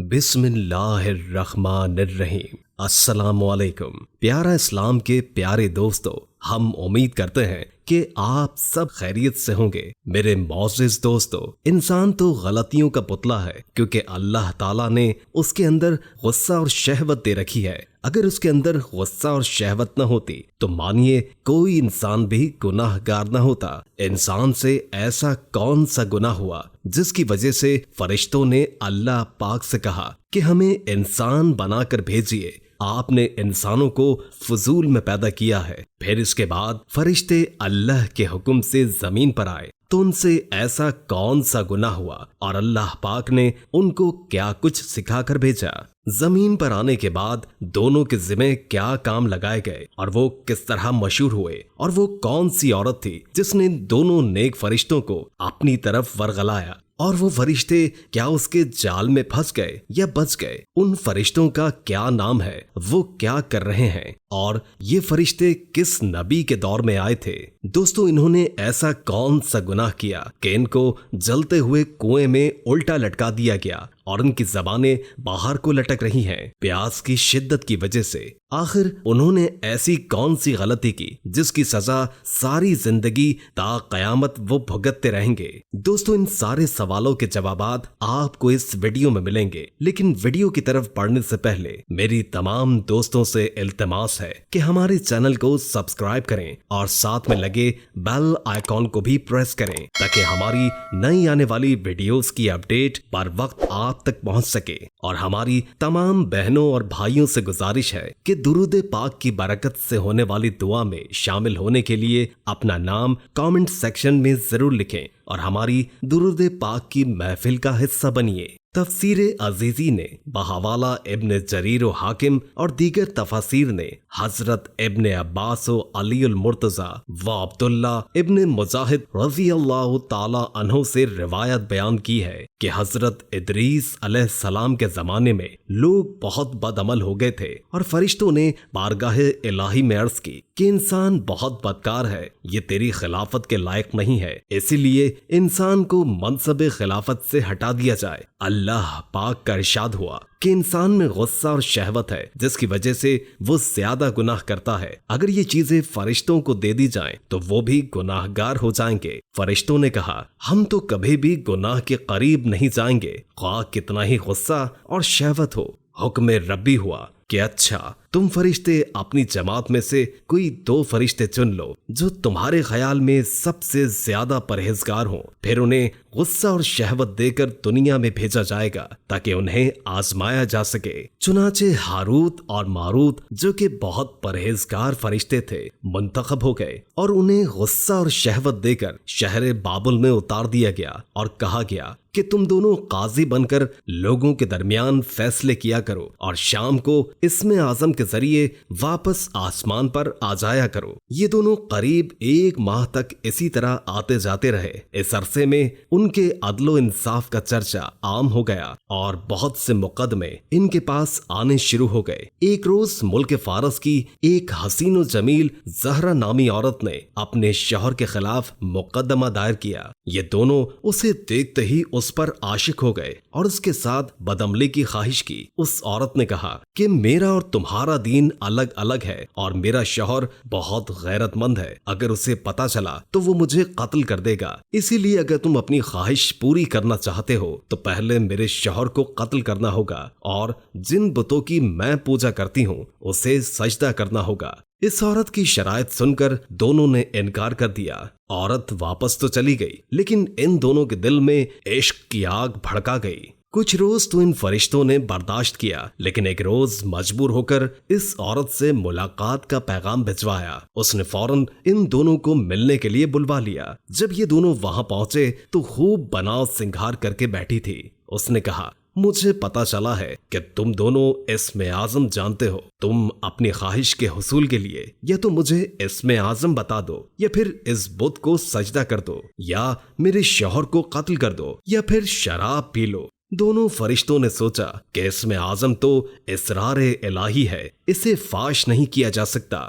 بسم اللہ الرحمن الرحیم۔ السلام علیکم پیارا اسلام کے پیارے دوستو، ہم امید کرتے ہیں کہ آپ سب خیریت سے ہوں گے۔ میرے معزز دوستو، انسان تو غلطیوں کا پتلا ہے کیونکہ اللہ تعالیٰ نے اس کے اندر غصہ اور شہوت دے رکھی ہے۔ اگر اس کے اندر غصہ اور شہوت نہ ہوتی تو مانیے کوئی انسان بھی گناہ گار نہ ہوتا۔ انسان سے ایسا کون سا گناہ ہوا جس کی وجہ سے فرشتوں نے اللہ پاک سے کہا کہ ہمیں انسان بنا کر بھیجیے؟ آپ نے انسانوں کو فضول میں پیدا کیا ہے۔ پھر اس کے بعد فرشتے اللہ کے حکم سے زمین پر آئے تو ان سے ایسا کون سا گناہ ہوا اور اللہ پاک نے ان کو کیا کچھ سکھا کر بھیجا؟ زمین پر آنے کے بعد دونوں کے ذمہ کیا کام لگائے گئے اور وہ کس طرح مشہور ہوئے، اور وہ کون سی عورت تھی جس نے دونوں نیک فرشتوں کو اپنی طرف ورغلایا، اور وہ فرشتے کیا اس کے جال میں پھنس گئے یا بچ گئے؟ ان فرشتوں کا کیا نام ہے، وہ کیا کر رہے ہیں، اور یہ فرشتے کس نبی کے دور میں آئے تھے؟ دوستو، انہوں نے ایسا کون سا گناہ کیا کہ ان کو جلتے ہوئے کنویں میں الٹا لٹکا دیا گیا اور ان کی زبانیں باہر کو لٹک رہی ہیں پیاس کی شدت کی وجہ سے؟ آخر انہوں نے ایسی کون سی غلطی کی جس کی سزا ساری زندگی تا قیامت وہ بھگتتے رہیں گے؟ دوستو، ان سارے سوالوں کے جوابات آپ کو اس ویڈیو میں ملیں گے، لیکن ویڈیو کی طرف بڑھنے سے پہلے میری تمام دوستوں سے التماس ہے کہ ہمارے چینل کو سبسکرائب کریں اور ساتھ میں لگے بیل آئیکن کو بھی پریس کریں تاکہ ہماری نئی آنے والی ویڈیوز کی اپڈیٹ پر وقت آپ تک پہنچ سکے۔ اور ہماری تمام بہنوں اور بھائیوں سے گزارش ہے کہ درود پاک کی برکت سے ہونے والی دعا میں شامل ہونے کے لیے اپنا نام کامنٹ سیکشن میں ضرور لکھیں اور ہماری درود پاک کی محفل کا حصہ بنیے۔ تفسیر عزیزی نے بحوالہ ابن جریر و حاکم اور دیگر تفاسیر نے حضرت ابن عباس و علی المرتضی و عبداللہ ابن مجاہد رضی اللہ تعالی عنہ سے روایت بیان کی ہے کہ حضرت ادریس علیہ السلام کے زمانے میں لوگ بہت بد عمل ہو گئے تھے، اور فرشتوں نے بارگاہ الہی میں عرض کی کہ انسان بہت بدکار ہے، یہ تیری خلافت کے لائق نہیں ہے، اسی لیے انسان کو منصب خلافت سے ہٹا دیا جائے۔ اللہ پاک کا ارشاد ہوا کہ انسان میں غصہ اور شہوت ہے جس کی وجہ سے وہ زیادہ گناہ کرتا ہے۔ اگر یہ چیزیں فرشتوں کو دے دی جائیں تو وہ بھی گناہ گار ہو جائیں گے۔ فرشتوں نے کہا، ہم تو کبھی بھی گناہ کے قریب نہیں جائیں گے، خواہ کتنا ہی غصہ اور شہوت ہو۔ حکم ربی ہوا کہ اچھا، تم فرشتے اپنی جماعت میں سے کوئی 2 فرشتے چن لو جو تمہارے خیال میں سب سے زیادہ پرہیزگار ہوں، پھر انہیں غصہ اور شہوت دے کر دنیا میں بھیجا جائے گا تاکہ انہیں آزمایا جا سکے۔ چنانچہ ہاروت اور ماروت جو کہ بہت پرہیزگار فرشتے تھے منتخب ہو گئے اور انہیں غصہ اور شہوت دے کر شہر بابل میں اتار دیا گیا اور کہا گیا کہ تم دونوں قاضی بن کر لوگوں کے درمیان فیصلے کیا کرو اور شام کو اسم اعظم کے ذریعے واپس آسمان پر آ جایا کرو۔ یہ دونوں قریب 1 ماہ تک اسی طرح آتے جاتے رہے۔ اس عرصے میں ان کے عدل و انصاف کا چرچا عام ہو گیا اور بہت سے مقدمے ان کے پاس آنے شروع ہو گئے۔ ایک روز ملک فارس کی ایک حسین و جمیل زہرا نامی عورت نے اپنے شوہر کے خلاف مقدمہ دائر کیا۔ یہ دونوں اسے دیکھتے ہی اس پر عاشق ہو گئے اور اس کے ساتھ بدعملی کی خواہش کی۔ اس عورت نے کہا کہ میرا اور تمہارا دین الگ الگ ہے اور میرا شوہر بہت غیرت مند ہے، اگر اسے پتا چلا تو وہ مجھے قتل کر دے گا، اسی لیے اگر تم اپنی خواہش پوری کرنا چاہتے ہو تو پہلے میرے شوہر کو قتل کرنا ہوگا اور جن بتوں کی میں پوجا کرتی ہوں اسے سجدہ کرنا ہوگا۔ اس عورت کی شرائط سن کر دونوں نے انکار کر دیا۔ عورت واپس تو چلی گئی لیکن ان دونوں کے دل میں عشق کی آگ بھڑکا گئی۔ کچھ روز تو ان فرشتوں نے برداشت کیا، لیکن ایک روز مجبور ہو کر اس عورت سے ملاقات کا پیغام بھجوایا۔ اس نے فوراً ان دونوں کو ملنے کے لیے بلوا لیا۔ جب یہ دونوں وہاں پہنچے تو خوب بناؤ سنگھار کر کے بیٹھی تھی۔ اس نے کہا، مجھے پتا چلا ہے کہ تم دونوں اسم اعظم جانتے ہو، تم اپنی خواہش کے حصول کے لیے یا تو مجھے اسم اعظم بتا دو یا پھر اس بت کو سجدہ کر دو یا میرے شوہر کو قتل کر دو یا پھر شراب پی لو۔ دونوں فرشتوں نے سوچا کہ اسم اعظم تو اسرار الہی ہے، اسے فاش نہیں کیا جا سکتا۔